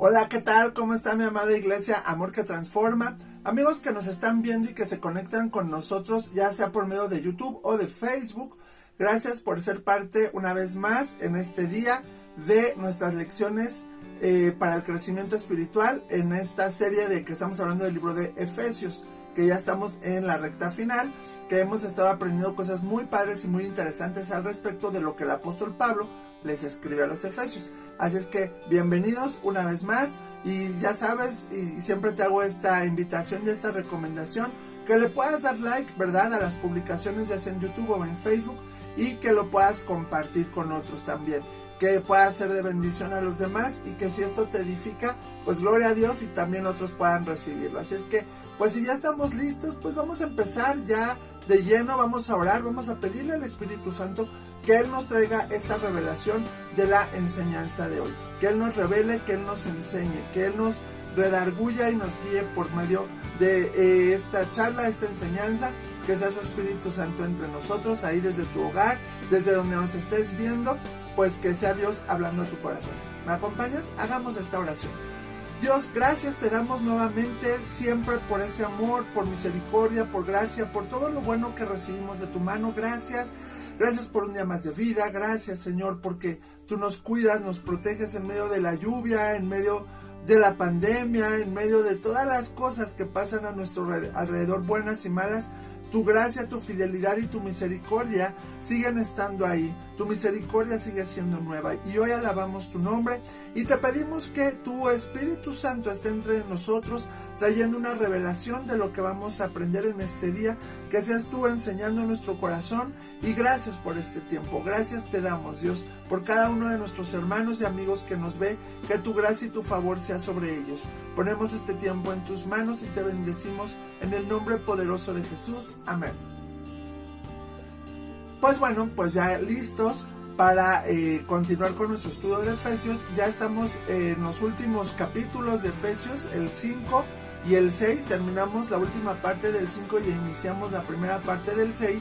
Hola, ¿qué tal? ¿Cómo está mi amada iglesia Amor que Transforma? Amigos que nos están viendo y que se conectan con nosotros, ya sea por medio de YouTube o de Facebook, gracias por ser parte una vez más en este día de nuestras lecciones para el crecimiento espiritual en esta serie de que estamos hablando del libro de Efesios, que ya estamos en la recta final, que hemos estado aprendiendo cosas muy padres y muy interesantes al respecto de lo que el apóstol Pablo les escribe a los Efesios. Así es que bienvenidos una vez más, y ya sabes, y siempre te hago esta invitación y esta recomendación, que le puedas dar like, ¿verdad?, a las publicaciones ya sea en YouTube o en Facebook, y que lo puedas compartir con otros también, que pueda ser de bendición a los demás, y que si esto te edifica, pues gloria a Dios y también otros puedan recibirlo. Así es que, pues si ya estamos listos, pues vamos a empezar ya de lleno, vamos a orar, vamos a pedirle al Espíritu Santo que Él nos traiga esta revelación de la enseñanza de hoy, que Él nos revele, que Él nos enseñe, que Él nos redarguya y nos guíe por medio de esta charla, esta enseñanza, que sea su Espíritu Santo entre nosotros, ahí desde tu hogar, desde donde nos estés viendo, pues que sea Dios hablando a tu corazón. ¿Me acompañas? Hagamos esta oración. Dios, gracias te damos nuevamente siempre por ese amor, por misericordia, por gracia, por todo lo bueno que recibimos de tu mano. Gracias por un día más de vida. Gracias, Señor, porque tú nos cuidas, nos proteges en medio de la lluvia, en medio de la pandemia, en medio de todas las cosas que pasan a nuestro alrededor, buenas y malas. Tu gracia, tu fidelidad y tu misericordia siguen estando ahí. Tu misericordia sigue siendo nueva. Y hoy alabamos tu nombre y te pedimos que tu Espíritu Santo esté entre nosotros, trayendo una revelación de lo que vamos a aprender en este día. Que seas tú enseñando nuestro corazón. Y gracias por este tiempo. Gracias te damos, Dios, por cada uno de nuestros hermanos y amigos que nos ve. Que tu gracia y tu favor sea sobre ellos. Ponemos este tiempo en tus manos y te bendecimos en el nombre poderoso de Jesús. Amén. Pues bueno, pues ya listos para continuar con nuestro estudio de Efesios. Ya estamos en los últimos capítulos de Efesios, el 5 y el 6. Terminamos la última parte del 5 y iniciamos la primera parte del 6,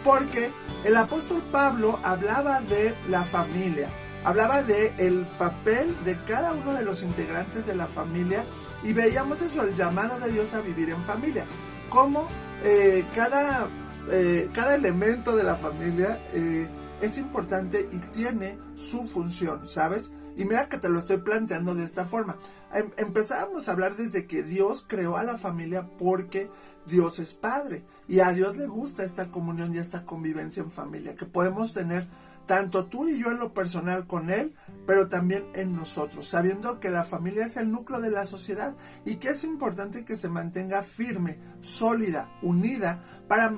porque el apóstol Pablo hablaba de la familia. Hablaba de el papel de cada uno de los integrantes de la familia, y veíamos eso, el llamado de Dios a vivir en familia. Cómo cada elemento de la familia es importante y tiene su función, ¿sabes? Y mira que te lo estoy planteando de esta forma. Empezábamos a hablar desde que Dios creó a la familia, porque Dios es Padre y a Dios le gusta esta comunión y esta convivencia en familia que podemos tener tanto tú y yo en lo personal con Él, pero también en nosotros, sabiendo que la familia es el núcleo de la sociedad y que es importante que se mantenga firme, sólida, unida, para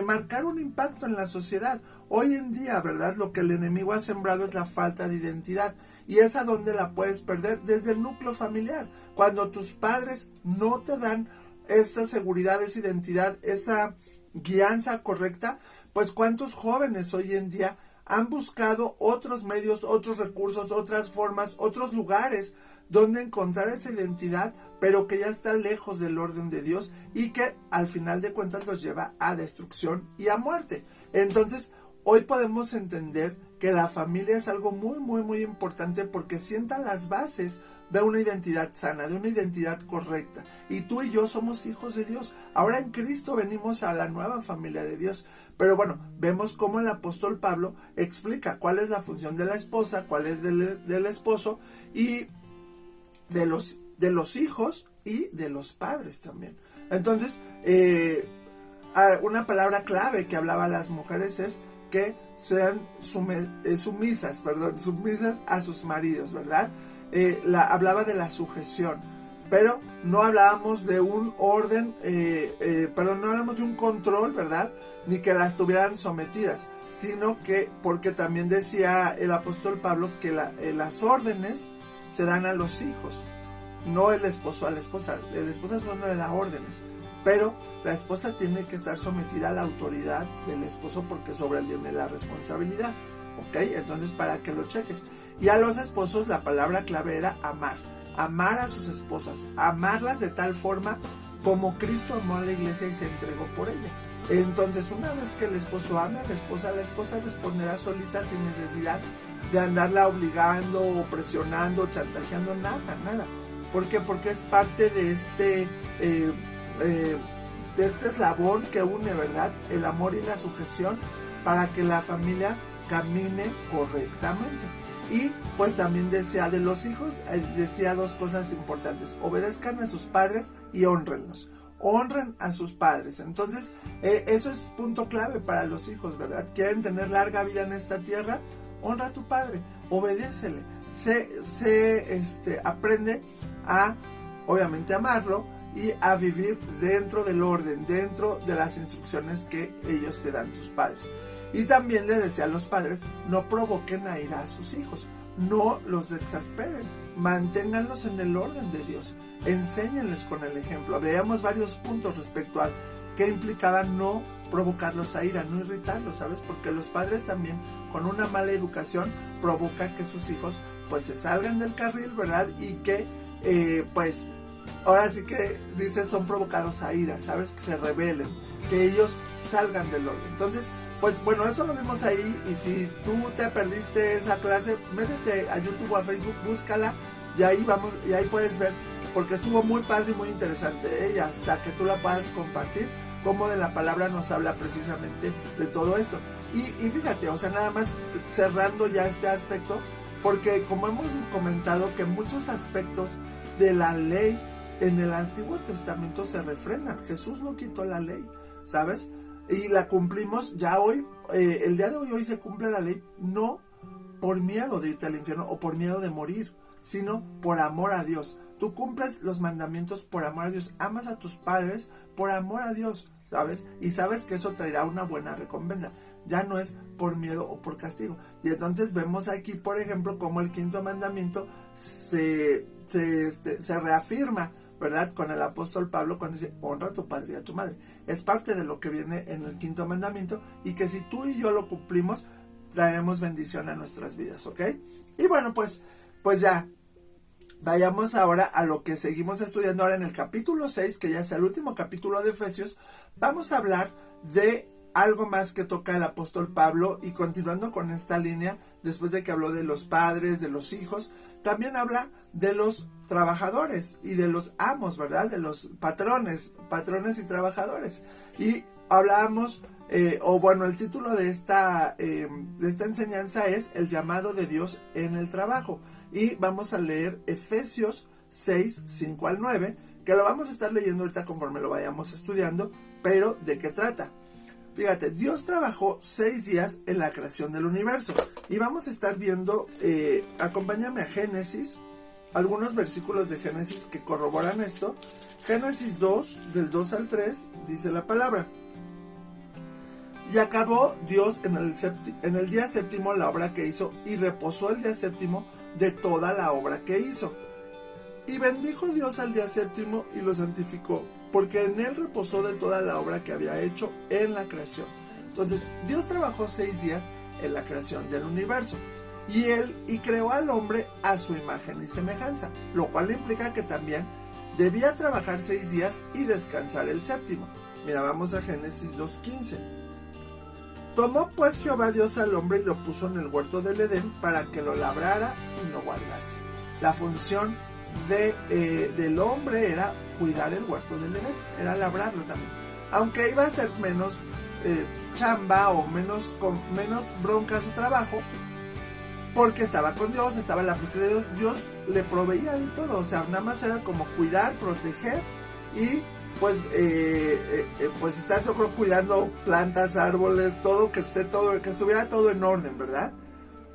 marcar un impacto en la sociedad. Hoy en día, ¿verdad?, lo que el enemigo ha sembrado es la falta de identidad, y es a donde la puedes perder, desde el núcleo familiar, cuando tus padres no te dan esa seguridad, esa identidad, esa guianza correcta. Pues cuántos jóvenes hoy en día han buscado otros medios, otros recursos, otras formas, otros lugares donde encontrar esa identidad, pero que ya está lejos del orden de Dios y que al final de cuentas los lleva a destrucción y a muerte. Entonces, hoy podemos entender que la familia es algo muy, muy, muy importante, porque sienta las bases de una identidad sana, de una identidad correcta. Y tú y yo somos hijos de Dios. Ahora en Cristo venimos a la nueva familia de Dios. Pero bueno, vemos cómo el apóstol Pablo explica cuál es la función de la esposa, cuál es del esposo, y de los hijos y de los padres también. Entonces, una palabra clave que hablaba a las mujeres es que sean sumisas a sus maridos, ¿verdad? Hablaba de la sujeción, pero no hablábamos de un orden, no hablábamos de un control, ¿verdad?, ni que las tuvieran sometidas, sino que, porque también decía el apóstol Pablo que las órdenes se dan a los hijos, no el esposo a la esposa. El esposo no le da órdenes, pero la esposa tiene que estar sometida a la autoridad del esposo, porque sobre él viene la responsabilidad, ¿ok? Entonces, para que lo cheques. Y a los esposos la palabra clave era amar a sus esposas, amarlas de tal forma como Cristo amó a la iglesia y se entregó por ella. Entonces, una vez que el esposo ame a la esposa responderá solita sin necesidad de andarla obligando o presionando o chantajeando, nada. ¿Por qué? Porque es parte de este eslabón que une, ¿verdad? El amor y la sujeción para que la familia camine correctamente. Y pues también decía de los hijos, decía dos cosas importantes: obedezcan a sus padres y honrenlos. Honren a sus padres. Entonces, eso es punto clave para los hijos, ¿verdad? Quieren tener larga vida en esta tierra, honra a tu padre, obedécele. Aprende a, obviamente, amarlo y a vivir dentro del orden, dentro de las instrucciones que ellos te dan, tus padres. Y también le decía a los padres: no provoquen a ira a sus hijos, no los exasperen, manténganlos en el orden de Dios, enséñenles con el ejemplo. Veíamos varios puntos respecto a qué implicaba no provocarlos a ira, no irritarlos, ¿sabes? Porque los padres también, con una mala educación, provoca que sus hijos pues se salgan del carril, ¿verdad? Y que pues ahora sí que dice, son provocados a ira, ¿sabes? Que se rebelen, que ellos salgan del orden. Entonces, pues bueno, eso lo vimos ahí. Y si tú te perdiste esa clase, métete a YouTube o a Facebook, búscala, y ahí puedes ver, porque estuvo muy padre y muy interesante, y hasta que tú la puedas compartir, cómo de la palabra nos habla precisamente de todo esto. Y fíjate, o sea, nada más cerrando ya este aspecto, porque como hemos comentado que muchos aspectos de la ley en el Antiguo Testamento se refrendan. Jesús no quitó la ley, ¿sabes? Y la cumplimos ya hoy, el día de hoy se cumple la ley, no por miedo de irte al infierno o por miedo de morir, sino por amor a Dios. Tú cumples los mandamientos por amor a Dios, amas a tus padres por amor a Dios, ¿sabes? Y sabes que eso traerá una buena recompensa. Ya no es por miedo o por castigo. Y entonces vemos aquí, por ejemplo, cómo el quinto mandamiento se reafirma, ¿verdad? Con el apóstol Pablo cuando dice: honra a tu padre y a tu madre. Es parte de lo que viene en el quinto mandamiento, y que si tú y yo lo cumplimos, traeremos bendición a nuestras vidas, ¿ok? Y bueno, pues ya, vayamos ahora a lo que seguimos estudiando ahora en el capítulo 6, que ya es el último capítulo de Efesios. Vamos a hablar de algo más que toca el apóstol Pablo, y continuando con esta línea, después de que habló de los padres, de los hijos, también habla de los trabajadores y de los amos, ¿verdad? De los patrones y trabajadores. Y hablábamos, el título de esta enseñanza es el llamado de Dios en el trabajo. Y vamos a leer Efesios 6, 5 al 9, que lo vamos a estar leyendo ahorita conforme lo vayamos estudiando. Pero, ¿de qué trata? Fíjate, Dios trabajó 6 días en la creación del universo. Y vamos a estar viendo, acompáñame a Génesis, algunos versículos de Génesis que corroboran esto. Génesis 2, del 2 al 3, dice la palabra: y acabó Dios en el día séptimo la obra que hizo, y reposó el día séptimo de toda la obra que hizo. Y bendijo Dios al día séptimo y lo santificó, porque en él reposó de toda la obra que había hecho en la creación. Entonces, Dios trabajó 6 días en la creación del universo, y creó al hombre a su imagen y semejanza, lo cual implica que también debía trabajar 6 días y descansar el séptimo. Mira, vamos a Génesis 2:15. Tomó pues Jehová Dios al hombre y lo puso en el huerto del Edén para que lo labrara y lo guardase. La función del hombre era cuidar el huerto del Edén, era labrarlo también, aunque iba a ser menos chamba o con menos bronca su trabajo, porque estaba con Dios, estaba en la presencia de Dios. Dios le proveía de todo, o sea, nada más era como cuidar, proteger y pues estar, yo creo, cuidando plantas, árboles, todo, que estuviera todo en orden, ¿verdad?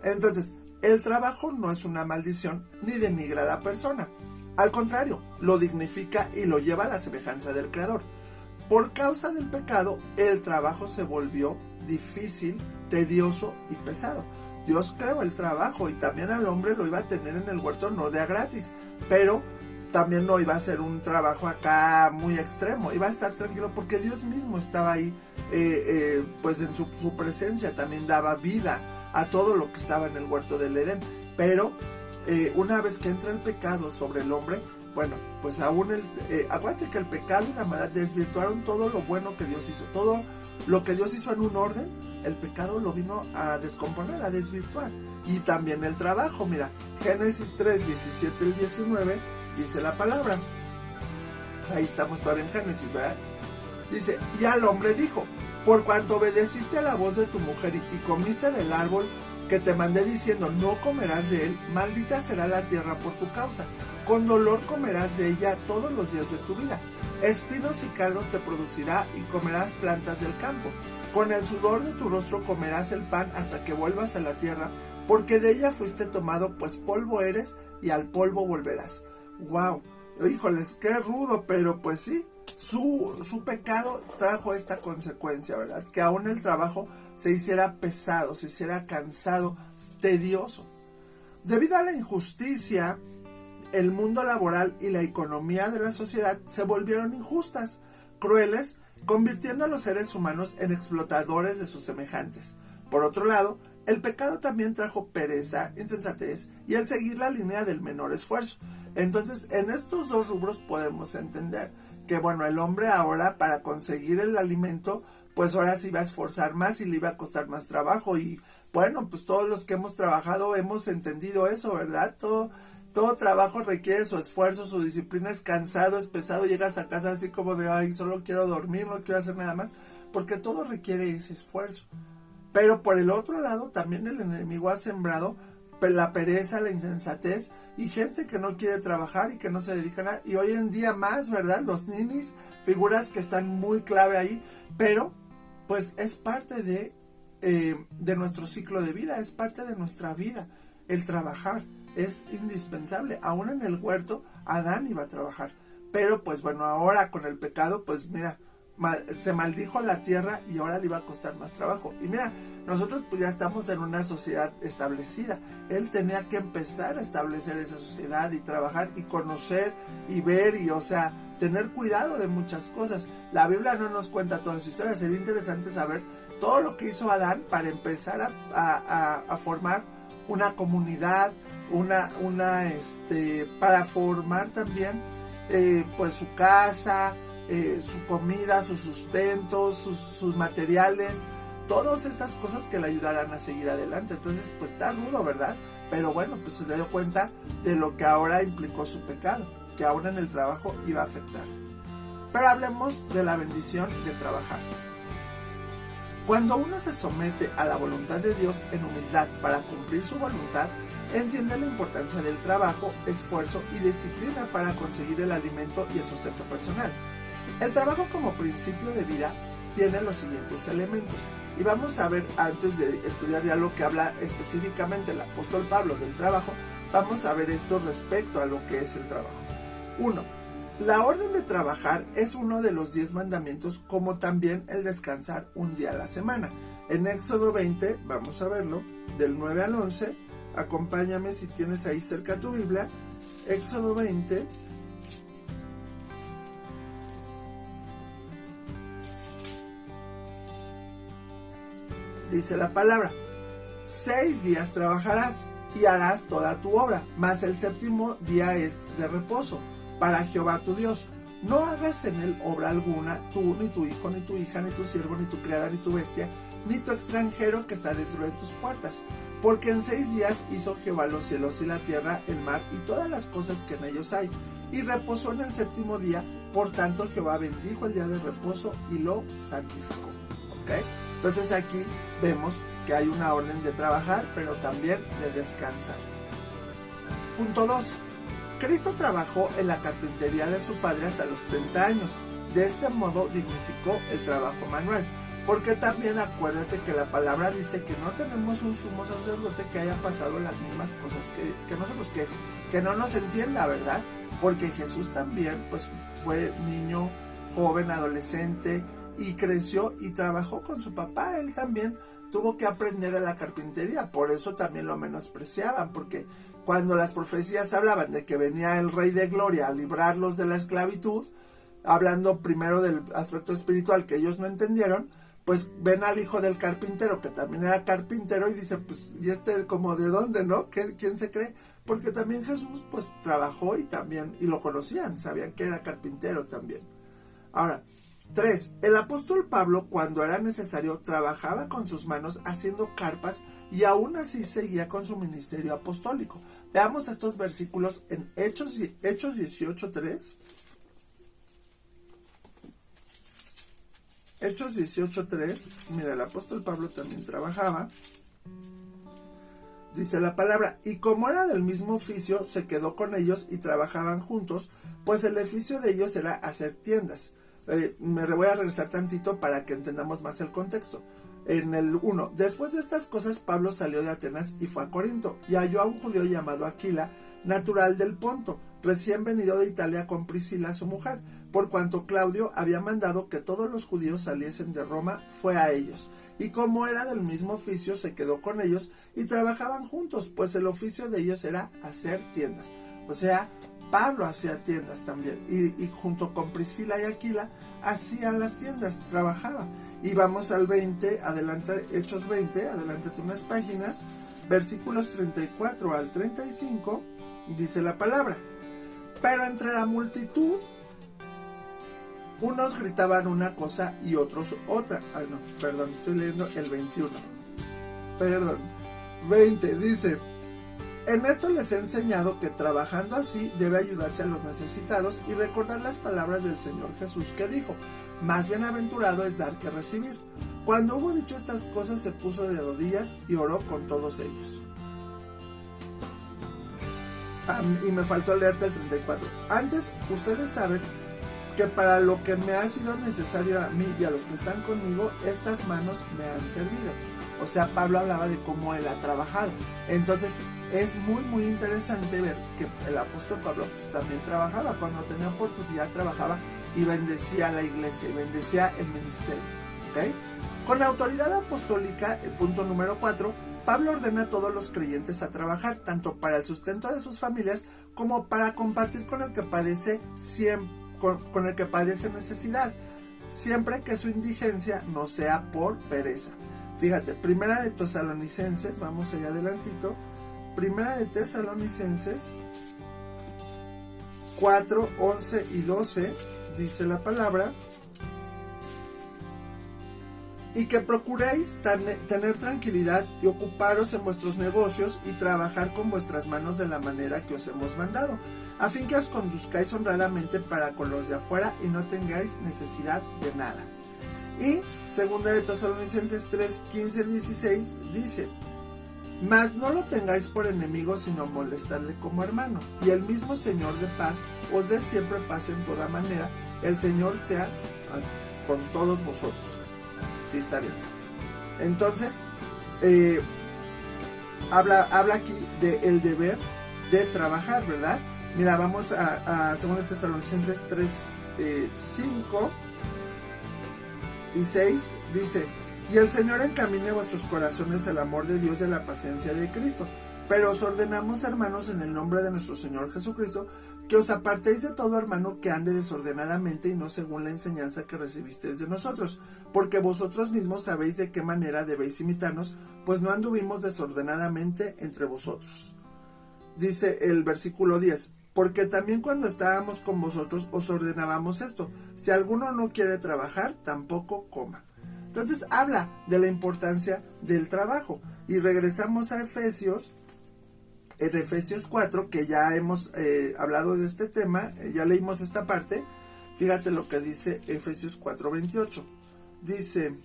Entonces, el trabajo no es una maldición ni denigra a la persona. Al contrario, lo dignifica y lo lleva a la semejanza del Creador. Por causa del pecado, el trabajo se volvió difícil, tedioso y pesado. Dios creó el trabajo y también al hombre lo iba a tener en el huerto, no de a gratis, pero también no iba a ser un trabajo acá muy extremo, iba a estar tranquilo porque Dios mismo estaba ahí, pues en su presencia también daba vida a todo lo que estaba en el huerto del Edén. Pero una vez que entra el pecado sobre el hombre, bueno, pues aún acuérdate que el pecado y la maldad desvirtuaron todo lo bueno que Dios hizo, todo lo que Dios hizo en un orden, el pecado lo vino a descomponer, a desvirtuar. Y también el trabajo, mira, Génesis 3, 17 al 19, dice la palabra. Ahí estamos todavía en Génesis, ¿verdad? Dice, y al hombre dijo, por cuanto obedeciste a la voz de tu mujer y comiste del árbol que te mandé diciendo, no comerás de él, maldita será la tierra por tu causa. Con dolor comerás de ella todos los días de tu vida. Espinos y cardos te producirá y comerás plantas del campo. Con el sudor de tu rostro comerás el pan hasta que vuelvas a la tierra, porque de ella fuiste tomado, pues polvo eres y al polvo volverás. ¡Wow! Híjoles, qué rudo, pero pues sí, su pecado trajo esta consecuencia, ¿verdad? Que aún el trabajo se hiciera pesado, se hiciera cansado, tedioso. Debido a la injusticia, el mundo laboral y la economía de la sociedad se volvieron injustas, crueles, convirtiendo a los seres humanos en explotadores de sus semejantes. Por otro lado, el pecado también trajo pereza, insensatez y el seguir la línea del menor esfuerzo. Entonces, en estos dos rubros podemos entender que, bueno, el hombre ahora para conseguir el alimento, pues ahora se iba a esforzar más y le iba a costar más trabajo. Y bueno, pues todos los que hemos trabajado hemos entendido eso, ¿verdad? Todo trabajo requiere su esfuerzo, su disciplina, es cansado, es pesado, llegas a casa así como de, ay, solo quiero dormir, no quiero hacer nada más, porque todo requiere ese esfuerzo. Pero por el otro lado, también el enemigo ha sembrado la pereza, la insensatez y gente que no quiere trabajar y que no se dedica a nada. Y hoy en día más, ¿verdad? Los ninis, figuras que están muy clave ahí, pero pues es parte de nuestro ciclo de vida, es parte de nuestra vida, el trabajar. Es indispensable. Aún en el huerto, Adán iba a trabajar. Pero pues bueno, ahora con el pecado, pues mira, se maldijo la tierra y ahora le iba a costar más trabajo. Y mira, nosotros pues ya estamos en una sociedad establecida. Él tenía que empezar a establecer esa sociedad y trabajar y conocer y ver y, o sea, tener cuidado de muchas cosas. La Biblia no nos cuenta todas las historias. Sería interesante saber todo lo que hizo Adán para empezar a formar una comunidad, para formar también pues su casa, su comida, sus sustentos, sus materiales, todas estas cosas que le ayudarán a seguir adelante. Entonces pues está rudo, ¿verdad? Pero bueno, pues se dio cuenta de lo que ahora implicó su pecado, que ahora en el trabajo iba a afectar. Pero hablemos de la bendición de trabajar. Cuando uno se somete a la voluntad de Dios en humildad para cumplir su voluntad, entiende la importancia del trabajo, esfuerzo y disciplina para conseguir el alimento y el sustento personal. El trabajo como principio de vida tiene los siguientes elementos. Y vamos a ver, antes de estudiar ya lo que habla específicamente el apóstol Pablo del trabajo, vamos a ver esto respecto a lo que es el trabajo. 1. La orden de trabajar es uno de los 10 mandamientos, como también el descansar un día a la semana. En Éxodo 20, vamos a verlo, del 9 al 11, acompáñame si tienes ahí cerca tu Biblia, Éxodo 20, dice la palabra, 6 días trabajarás y harás toda tu obra, mas el séptimo día es de reposo para Jehová tu Dios. No hagas en él obra alguna, tú, ni tu hijo, ni tu hija, ni tu siervo, ni tu criada, ni tu bestia, ni tu extranjero que está dentro de tus puertas. Porque en 6 días hizo Jehová los cielos y la tierra, el mar y todas las cosas que en ellos hay. Y reposó en el séptimo día, por tanto Jehová bendijo el día de reposo y lo santificó. ¿Ok? Entonces aquí vemos que hay una orden de trabajar, pero también de descansar. Punto 2. Cristo trabajó en la carpintería de su padre hasta los 30 años. De este modo dignificó el trabajo manual. Porque también acuérdate que la palabra dice que no tenemos un sumo sacerdote que haya pasado las mismas cosas que nosotros, que no nos entienda, ¿verdad? Porque Jesús también pues fue niño, joven, adolescente y creció y trabajó con su papá. Él también tuvo que aprender a la carpintería, por eso también lo menospreciaban, porque cuando las profecías hablaban de que venía el Rey de Gloria a librarlos de la esclavitud, hablando primero del aspecto espiritual que ellos no entendieron, pues ven al hijo del carpintero, que también era carpintero, y dice, pues, ¿y este como de dónde, no? ¿Quién se cree? porque también Jesús pues trabajó y lo conocían, sabían que era carpintero también. Ahora, 3. El apóstol Pablo, cuando era necesario, trabajaba con sus manos haciendo carpas y aún así seguía con su ministerio apostólico. Veamos estos versículos en Hechos 18:3. Hechos 18:3. Mira, el apóstol Pablo también trabajaba. Dice la palabra, y como era del mismo oficio, se quedó con ellos y trabajaban juntos, pues el oficio de ellos era hacer tiendas. Me voy a regresar tantito para que entendamos más el contexto. En el 1, después de estas cosas, Pablo salió de Atenas y fue a Corinto, y halló a un judío llamado Aquila, natural del Ponto, recién venido de Italia con Priscila su mujer, por cuanto Claudio había mandado que todos los judíos saliesen de Roma, fue a ellos, y como era del mismo oficio, se quedó con ellos y trabajaban juntos, pues el oficio de ellos era hacer tiendas. O sea, Pablo hacía tiendas también, y junto con Priscila y Aquila hacían las tiendas, trabajaba. Y vamos al 20, adelante, Hechos 20, adelántate unas páginas, versículos 34 al 35, dice la palabra. Pero entre la multitud, unos gritaban una cosa y otros otra. Ay, no, perdón, estoy leyendo el 21. Perdón. 20, dice, en esto les he enseñado que trabajando así debe ayudarse a los necesitados y recordar las palabras del Señor Jesús que dijo, más bienaventurado es dar que recibir. Cuando hubo dicho estas cosas se puso de rodillas y oró con todos ellos. Y me faltó leerte el 34. Antes, ustedes saben que para lo que me ha sido necesario a mí y a los que están conmigo, estas manos me han servido. O sea, Pablo hablaba de cómo él ha trabajado. Entonces, es muy interesante ver que el apóstol Pablo pues, también trabajaba. Cuando tenía oportunidad trabajaba y bendecía a la iglesia y bendecía el ministerio. ¿Okay? Con autoridad apostólica, el punto número 4, Pablo ordena a todos los creyentes a trabajar, tanto para el sustento de sus familias como para compartir con el que padece con el que padece necesidad, siempre que su indigencia no sea por pereza. Fíjate, Primera de Tesalonicenses, vamos allá adelantito, Primera de Tesalonicenses 4, 11 y 12, dice la palabra, y que procuréis tener tranquilidad y ocuparos en vuestros negocios y trabajar con vuestras manos de la manera que os hemos mandado, a fin que os conduzcáis honradamente para con los de afuera y no tengáis necesidad de nada. Y Segunda de Tesalonicenses 3, 15, 16 dice, mas no lo tengáis por enemigo, sino molestadle como hermano, y el mismo Señor de paz os dé siempre paz en toda manera, el Señor sea con todos vosotros. Sí, está bien. Entonces, habla aquí del deber de trabajar, ¿verdad? Mira, vamos a 2 Tesalonicenses 3, 5 y 6, dice, y el Señor encamine vuestros corazones al amor de Dios y a la paciencia de Cristo. Pero os ordenamos, hermanos, en el nombre de nuestro Señor Jesucristo, que os apartéis de todo hermano que ande desordenadamente y no según la enseñanza que recibisteis de nosotros, porque vosotros mismos sabéis de qué manera debéis imitarnos, pues no anduvimos desordenadamente entre vosotros. Dice el versículo 10, porque también cuando estábamos con vosotros os ordenábamos esto, si alguno no quiere trabajar, tampoco coma. Entonces habla de la importancia del trabajo. Y regresamos a Efesios, en Efesios 4, que ya hemos hablado de este tema, ya leímos esta parte. Fíjate lo que dice Efesios 4:28. Dice,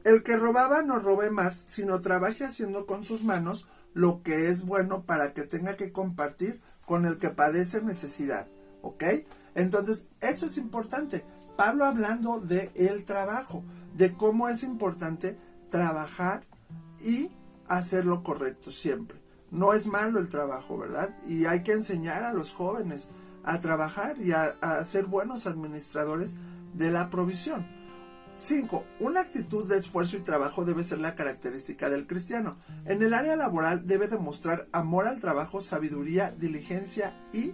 el que robaba no robe más, sino trabaje haciendo con sus manos lo que es bueno para que tenga que compartir con el que padece necesidad. ¿Ok? Entonces, esto es importante. Pablo hablando de el trabajo, de cómo es importante trabajar y hacer lo correcto siempre. No es malo el trabajo, ¿verdad? Y hay que enseñar a los jóvenes a trabajar y a ser buenos administradores de la provisión. 5. Una actitud de esfuerzo y trabajo debe ser la característica del cristiano. En el área laboral debe demostrar amor al trabajo, sabiduría, diligencia y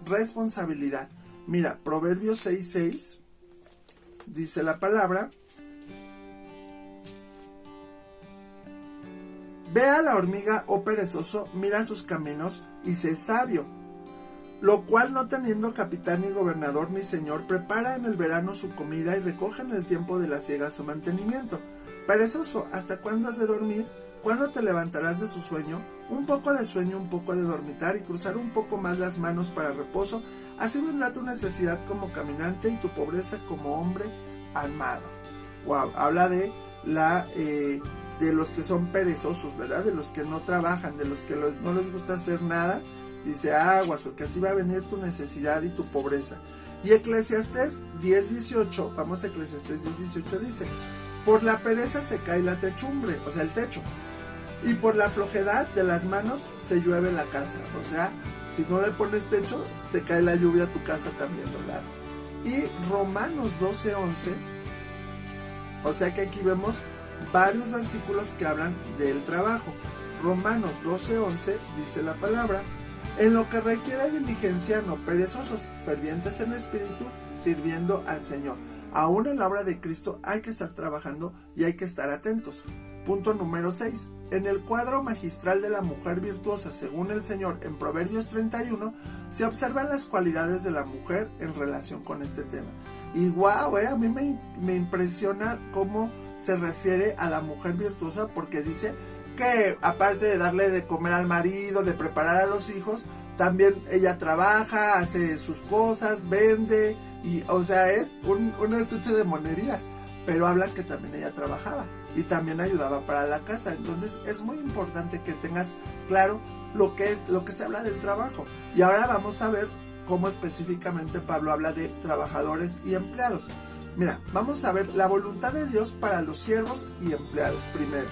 responsabilidad. Mira, Proverbios 6:6 dice la palabra, Ve a la hormiga, oh perezoso, mira sus caminos y sé sabio, lo cual no teniendo capitán ni gobernador ni señor, prepara en el verano su comida y recoge en el tiempo de la siega su mantenimiento. Perezoso, ¿hasta cuándo has de dormir? ¿Cuándo te levantarás de su sueño? Un poco de sueño, un poco de dormitar y cruzar un poco más las manos para reposo. Así vendrá tu necesidad como caminante y tu pobreza como hombre armado. Wow, habla de los que son perezosos, ¿verdad? De los que no trabajan, de los que no les gusta hacer nada. Dice aguas, porque así va a venir tu necesidad y tu pobreza. Y Eclesiastés 10:18, vamos a Eclesiastés 10:18, dice: por la pereza se cae la techumbre, o sea, el techo, y por la flojedad de las manos se llueve la casa. O sea, si no le pones techo, te cae la lluvia a tu casa también, ¿verdad? Y Romanos 12:11, o sea que aquí vemos varios versículos que hablan del trabajo. Romanos 12:11 dice la palabra: en lo que requiere diligencia, no perezosos, fervientes en espíritu, sirviendo al Señor. Aún en la obra de Cristo hay que estar trabajando y hay que estar atentos. Punto número 6. En el cuadro magistral de la mujer virtuosa, según el Señor, en Proverbios 31, se observan las cualidades de la mujer en relación con este tema. Y wow, a mí me impresiona cómo se refiere a la mujer virtuosa, porque dice que aparte de darle de comer al marido, de preparar a los hijos, también ella trabaja, hace sus cosas, vende, y o sea, es un estuche de monerías, pero habla que también ella trabajaba y también ayudaba para la casa. Entonces es muy importante que tengas claro lo que se habla del trabajo. Y ahora vamos a ver cómo específicamente Pablo habla de trabajadores y empleados. Mira, vamos a ver la voluntad de Dios para los siervos y empleados primero.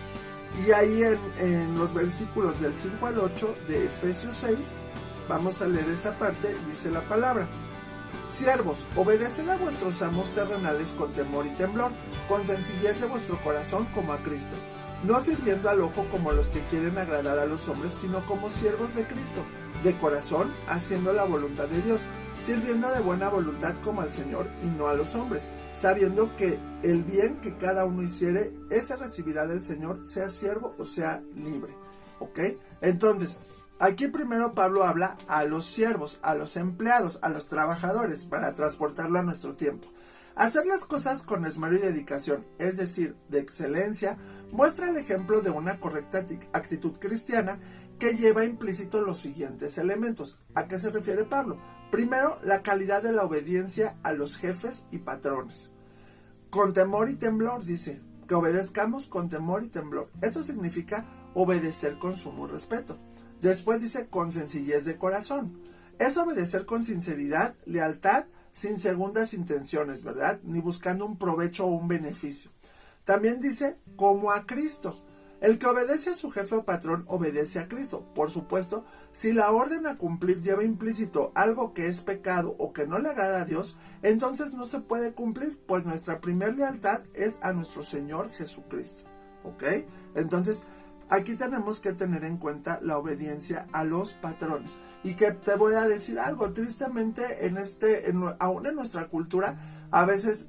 Y ahí en los versículos del 5 al 8 de Efesios 6, vamos a leer esa parte. Dice la palabra: siervos, obedeced a vuestros amos terrenales con temor y temblor, con sencillez de vuestro corazón como a Cristo, no sirviendo al ojo como los que quieren agradar a los hombres, sino como siervos de Cristo, de corazón, haciendo la voluntad de Dios, sirviendo de buena voluntad como al Señor y no a los hombres, sabiendo que el bien que cada uno hiciere, ese recibirá del Señor, sea siervo o sea libre. ¿Ok? Entonces, aquí primero Pablo habla a los siervos, a los empleados, a los trabajadores, para transportarlo a nuestro tiempo. Hacer las cosas con esmero y dedicación, es decir, de excelencia, muestra el ejemplo de una correcta actitud cristiana que lleva implícito los siguientes elementos. ¿A qué se refiere Pablo? Primero, la calidad de la obediencia a los jefes y patrones. Con temor y temblor, dice, que obedezcamos con temor y temblor. Esto significa obedecer con sumo respeto. Después dice, con sencillez de corazón. Es obedecer con sinceridad, lealtad, sin segundas intenciones, ¿verdad? Ni buscando un provecho o un beneficio. También dice, como a Cristo. El que obedece a su jefe o patrón obedece a Cristo. Por supuesto, si la orden a cumplir lleva implícito algo que es pecado o que no le agrada a Dios, entonces no se puede cumplir, pues nuestra primer lealtad es a nuestro Señor Jesucristo. ¿Ok? Entonces, aquí tenemos que tener en cuenta la obediencia a los patrones. Y que te voy a decir algo, tristemente aún en nuestra cultura, a veces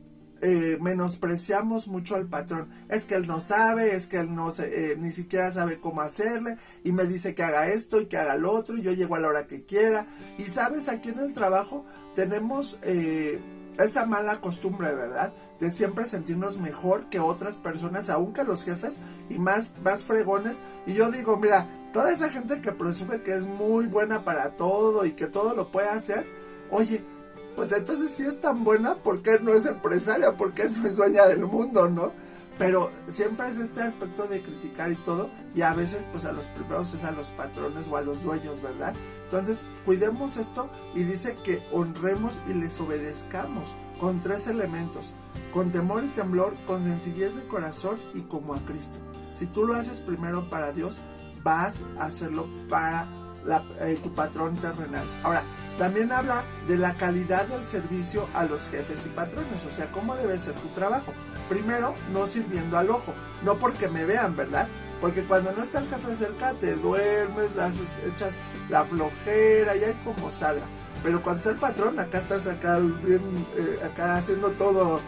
menospreciamos mucho al patrón. Es que él no sabe, es que él ni siquiera sabe cómo hacerle, y me dice que haga esto y que haga lo otro, y yo llego a la hora que quiera. Y sabes, aquí en el trabajo tenemos esa mala costumbre, ¿verdad? De siempre sentirnos mejor que otras personas, aún que los jefes, y más fregones. Y yo digo, mira, toda esa gente que presume que es muy buena para todo y que todo lo puede hacer, oye, pues entonces si es tan buena, ¿por qué no es empresaria? ¿Por qué no es dueña del mundo, no? Pero siempre es este aspecto de criticar y todo, y a veces pues a los primeros es a los patrones o a los dueños, ¿verdad? Entonces cuidemos esto, y dice que honremos y les obedezcamos con 3 elementos: con temor y temblor, con sencillez de corazón y como a Cristo. Si tú lo haces primero para Dios, vas a hacerlo para tu patrón terrenal. Ahora, también habla de la calidad del servicio a los jefes y patrones, o sea, cómo debe ser tu trabajo. Primero, no sirviendo al ojo, no porque me vean, ¿verdad? Porque cuando no está el jefe cerca, te duermes, echas la flojera y hay como salga. Pero cuando está el patrón, acá estás acá haciendo todo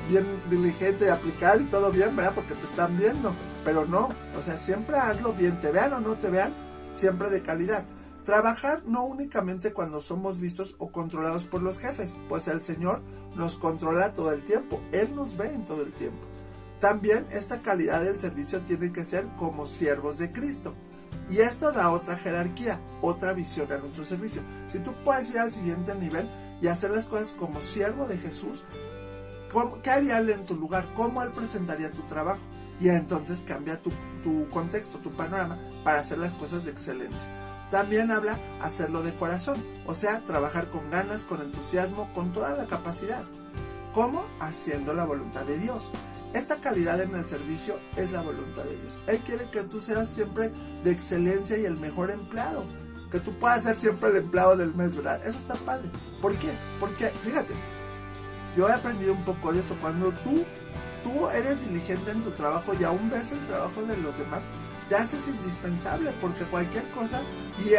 bien diligente, aplicado y todo bien, ¿verdad? Porque te están viendo. pero no, o sea, siempre hazlo bien, te vean o no te vean, siempre de calidad. Trabajar no únicamente cuando somos vistos o controlados por los jefes, pues el Señor nos controla todo el tiempo, Él nos ve en todo el tiempo. También esta calidad del servicio tiene que ser como siervos de Cristo. Y esto da otra jerarquía, otra visión a nuestro servicio. Si tú puedes ir al siguiente nivel y hacer las cosas como siervo de Jesús, ¿qué haría Él en tu lugar? ¿Cómo Él presentaría tu trabajo? Y entonces cambia tu contexto, tu panorama, para hacer las cosas de excelencia. También habla hacerlo de corazón, o sea, trabajar con ganas, con entusiasmo, con toda la capacidad. ¿Cómo? Haciendo la voluntad de Dios. Esta calidad en el servicio es la voluntad de Dios. Él quiere que tú seas siempre de excelencia y el mejor empleado. Que tú puedas ser siempre el empleado del mes, ¿verdad? Eso está padre. ¿Por qué? Porque, fíjate, yo he aprendido un poco de eso. Cuando tú eres diligente en tu trabajo y aún ves el trabajo de los demás, te haces indispensable, porque cualquier cosa, y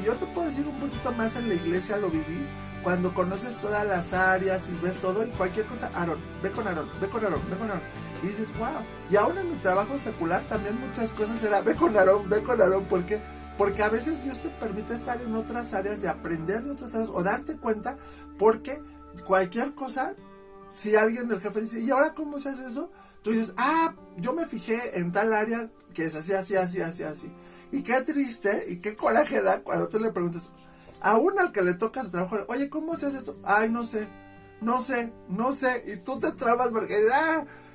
yo te puedo decir un poquito más, en la iglesia lo viví, cuando conoces todas las áreas y ves todo, y cualquier cosa, Aarón, ve con Aarón, ve con Aarón, ve con Aarón, y dices, wow. Y aún en mi trabajo secular también muchas cosas era, ve con Aarón, ¿por qué? Porque a veces Dios te permite estar en otras áreas, de aprender de otras áreas, o darte cuenta, porque cualquier cosa, si alguien del jefe dice, ¿y ahora cómo se hace eso? Tú dices, yo me fijé en tal área que se hacía así. Y qué triste y qué coraje da cuando tú le preguntas, aún al que le toca su trabajo, oye, ¿cómo se hace esto? Ay, no sé. Y tú te trabas porque,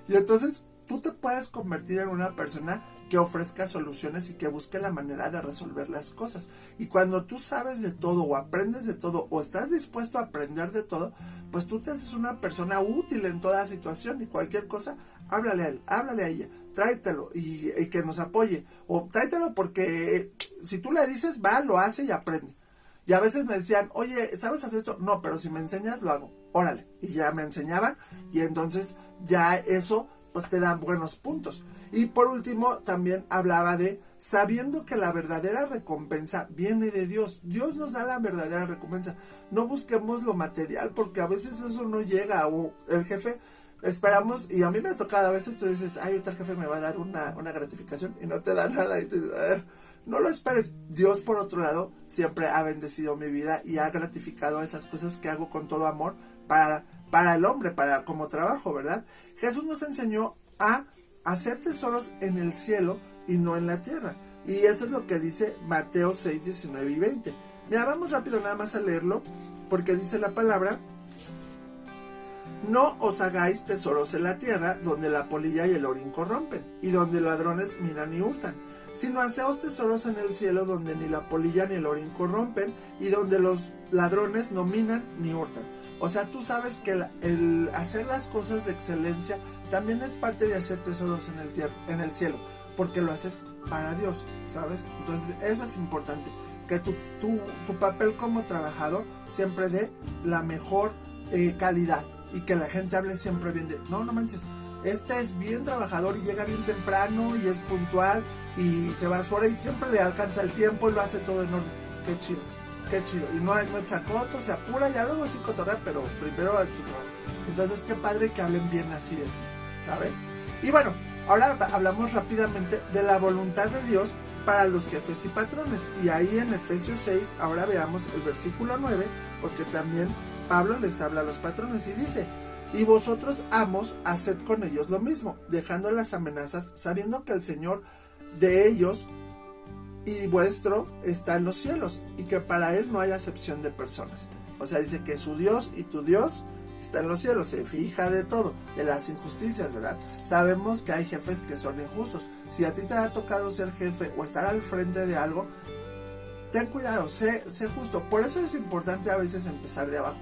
y entonces tú te puedes convertir en una persona que ofrezca soluciones y que busque la manera de resolver las cosas. Y cuando tú sabes de todo, o aprendes de todo, o estás dispuesto a aprender de todo, pues tú te haces una persona útil en toda situación, y cualquier cosa, háblale a él, háblale a ella, tráetelo y que nos apoye, o tráetelo porque si tú le dices, va, lo hace y aprende. Y a veces me decían, oye, ¿sabes hacer esto? No, pero si me enseñas, lo hago. Órale. Y ya me enseñaban, y entonces ya eso pues te da buenos puntos. Y por último, también hablaba de sabiendo que la verdadera recompensa viene de Dios. Dios nos da la verdadera recompensa. No busquemos lo material, porque a veces eso no llega, o el jefe, esperamos, y a mí me ha tocado, a veces tú dices, ahorita el jefe me va a dar una gratificación, y no te da nada, y tú dices, no lo esperes. Dios, por otro lado, siempre ha bendecido mi vida y ha gratificado esas cosas que hago con todo amor para el hombre, para como trabajo, ¿verdad? Jesús nos enseñó a hacer tesoros en el cielo y no en la tierra. Y eso es lo que dice Mateo 6, 19 y 20. Mira, vamos rápido nada más a leerlo, porque dice la palabra: no os hagáis tesoros en la tierra, donde la polilla y el orín corrompen, y donde ladrones minan y hurtan, sino haceos tesoros en el cielo, donde ni la polilla ni el orín corrompen, y donde los ladrones no minan ni hurtan. O sea, tú sabes que el hacer las cosas de excelencia también es parte de hacer tesoros en el cielo, porque lo haces para Dios, ¿sabes? Entonces eso es importante, que tu papel como trabajador siempre dé la mejor calidad, y que la gente hable siempre bien de, no manches, este es bien trabajador y llega bien temprano y es puntual y se va a su hora y siempre le alcanza el tiempo y lo hace todo en orden. Qué chido. Y no echa coto, se apura, ya luego sí cotorrea, pero primero a su trabajo. Entonces qué padre que hablen bien así de ti, ¿sabes? Y bueno, ahora hablamos rápidamente de la voluntad de Dios para los jefes y patrones. Y ahí en Efesios 6, ahora veamos el versículo 9, porque también Pablo les habla a los patrones y dice: y vosotros, amos, haced con ellos lo mismo, dejando las amenazas, sabiendo que el Señor de ellos y vuestro está en los cielos, y que para Él no hay acepción de personas. O sea, dice que su Dios y tu Dios está en los cielos, se fija de todo, de las injusticias, ¿verdad? Sabemos que hay jefes que son injustos. Si a ti te ha tocado ser jefe o estar al frente de algo, ten cuidado, sé justo. Por eso es importante a veces empezar de abajo,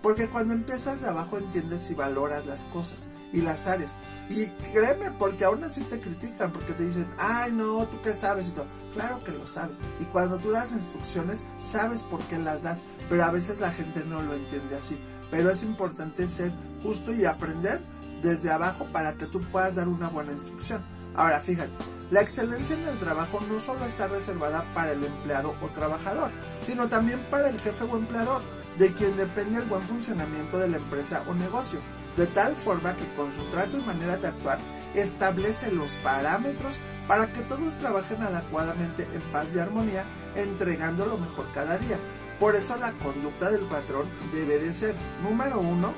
porque cuando empiezas de abajo entiendes y valoras las cosas y las áreas. Y créeme, porque aún así te critican, porque te dicen, ay no, ¿tú qué sabes? Y todo. Claro que lo sabes. Y cuando tú das instrucciones, sabes por qué las das, pero a veces la gente no lo entiende así. Pero es importante ser justo y aprender desde abajo para que tú puedas dar una buena instrucción. Ahora, fíjate, la excelencia en el trabajo no solo está reservada para el empleado o trabajador, sino también para el jefe o empleador, de quien depende el buen funcionamiento de la empresa o negocio. de tal forma que con su trato y manera de actuar establece los parámetros para que todos trabajen adecuadamente en paz y armonía, entregando lo mejor cada día. Por eso la conducta del patrón debe de ser, número 1,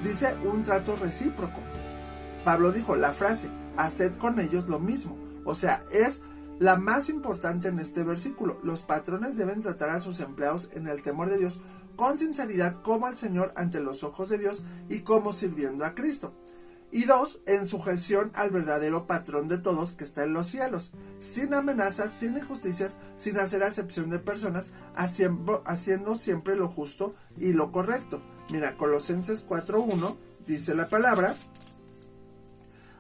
dice un trato recíproco. Pablo dijo la frase, haced con ellos lo mismo. O sea, es la más importante en este versículo. Los patrones deben tratar a sus empleados en el temor de Dios, con sinceridad como al Señor ante los ojos de Dios y como sirviendo a Cristo. Y 2, en sujeción al verdadero patrón de todos que está en los cielos, sin amenazas, sin injusticias, sin hacer acepción de personas, haciendo siempre lo justo y lo correcto. Mira, Colosenses 4:1 dice la palabra: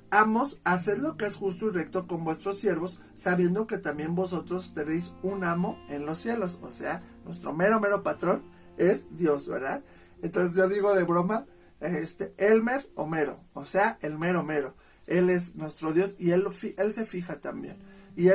Amos, haced lo que es justo y recto con vuestros siervos, sabiendo que también vosotros tenéis un amo en los cielos. O sea, nuestro mero patrón es Dios, ¿verdad? Entonces yo digo de broma, Elmer Homero, o sea, el mero. Él es nuestro Dios y él se fija también. Y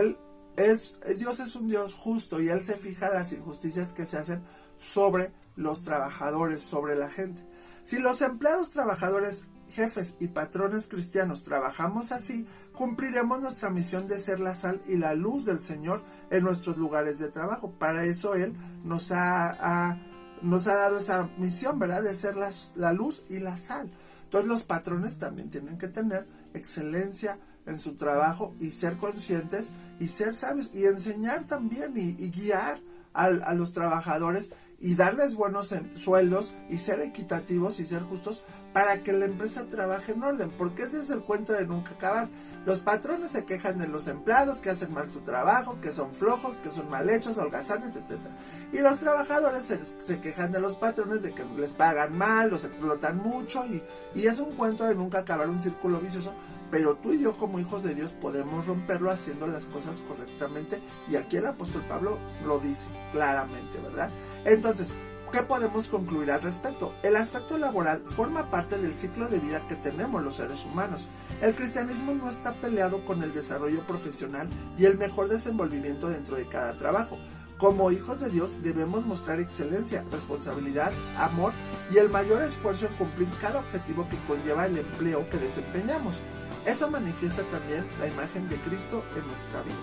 Dios es un Dios justo y él se fija las injusticias que se hacen sobre los trabajadores, sobre la gente. Si los empleados, trabajadores, jefes y patrones cristianos trabajamos así, cumpliremos nuestra misión de ser la sal y la luz del Señor en nuestros lugares de trabajo. Para eso Él nos ha dado esa misión, ¿verdad? De ser la luz y la sal. Entonces los patrones también tienen que tener excelencia en su trabajo y ser conscientes y ser sabios y enseñar también y guiar a los trabajadores y darles buenos sueldos y ser equitativos y ser justos para que la empresa trabaje en orden, porque ese es el cuento de nunca acabar. Los patrones se quejan de los empleados que hacen mal su trabajo, que son flojos, que son mal hechos, holgazanes, etc. Y los trabajadores se quejan de los patrones de que les pagan mal, los explotan mucho y es un cuento de nunca acabar, un círculo vicioso. Pero tú y yo como hijos de Dios podemos romperlo haciendo las cosas correctamente, y aquí el apóstol Pablo lo dice claramente, ¿verdad? Entonces, ¿qué podemos concluir al respecto? El aspecto laboral forma parte del ciclo de vida que tenemos los seres humanos. El cristianismo no está peleado con el desarrollo profesional y el mejor desenvolvimiento dentro de cada trabajo. Como hijos de Dios debemos mostrar excelencia, responsabilidad, amor y el mayor esfuerzo en cumplir cada objetivo que conlleva el empleo que desempeñamos. Eso manifiesta también la imagen de Cristo en nuestra vida.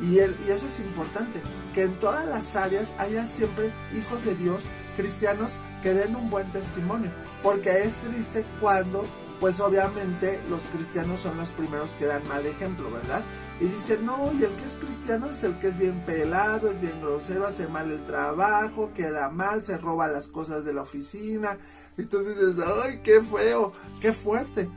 Y eso es importante, que en todas las áreas haya siempre hijos de Dios, cristianos, que den un buen testimonio. Porque es triste cuando, pues obviamente, los cristianos son los primeros que dan mal ejemplo, ¿verdad? Y dicen, no, y el que es cristiano es el que es bien pelado, es bien grosero, hace mal el trabajo, queda mal, se roba las cosas de la oficina. Y tú dices, ¡ay, qué feo, qué fuerte!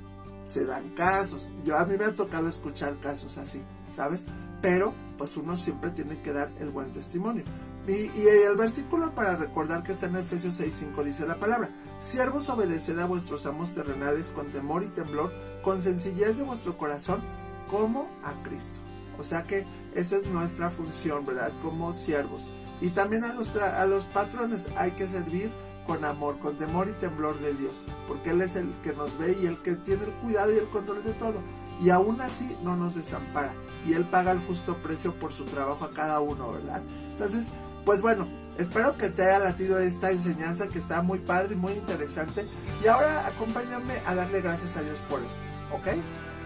Se dan casos. A mí me ha tocado escuchar casos así, ¿sabes? Pero pues uno siempre tiene que dar el buen testimonio. Y el versículo para recordar que está en Efesios 6:5 dice la palabra: siervos, obedeced a vuestros amos terrenales con temor y temblor, con sencillez de vuestro corazón, como a Cristo. O sea que esa es nuestra función, ¿verdad? Como siervos. Y también a los patrones hay que servir con amor, con temor y temblor de Dios, porque Él es el que nos ve y el que tiene el cuidado y el control de todo, y aún así no nos desampara, y Él paga el justo precio por su trabajo a cada uno, ¿verdad? Entonces, pues bueno, espero que te haya latido esta enseñanza que está muy padre y muy interesante, y ahora acompáñame a darle gracias a Dios por esto, ¿ok?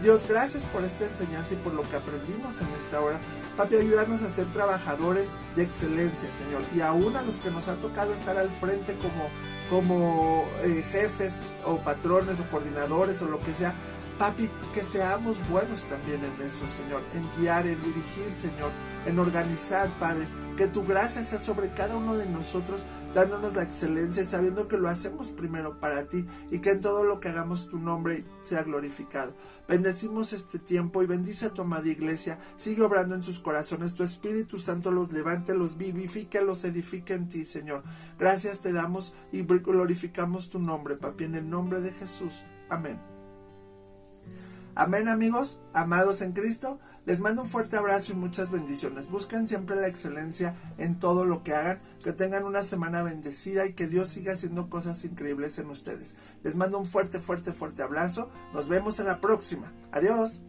Dios, gracias por esta enseñanza y por lo que aprendimos en esta hora. Papi, ayudarnos a ser trabajadores de excelencia, Señor. Y aún a los que nos ha tocado estar al frente como jefes o patrones o coordinadores o lo que sea. Papi, que seamos buenos también en eso, Señor. En guiar, en dirigir, Señor. En organizar, Padre. Que tu gracia sea sobre cada uno de nosotros, dándonos la excelencia, sabiendo que lo hacemos primero para ti y que en todo lo que hagamos tu nombre sea glorificado. Bendecimos este tiempo y bendice a tu amada iglesia. Sigue obrando en sus corazones. Tu Espíritu Santo los levante, los vivifique, los edifique en ti, Señor. Gracias te damos y glorificamos tu nombre, papi, en el nombre de Jesús. Amén. Amén, amigos, amados en Cristo. Les mando un fuerte abrazo y muchas bendiciones. Busquen siempre la excelencia en todo lo que hagan. Que tengan una semana bendecida y que Dios siga haciendo cosas increíbles en ustedes. Les mando un fuerte abrazo. Nos vemos en la próxima. Adiós.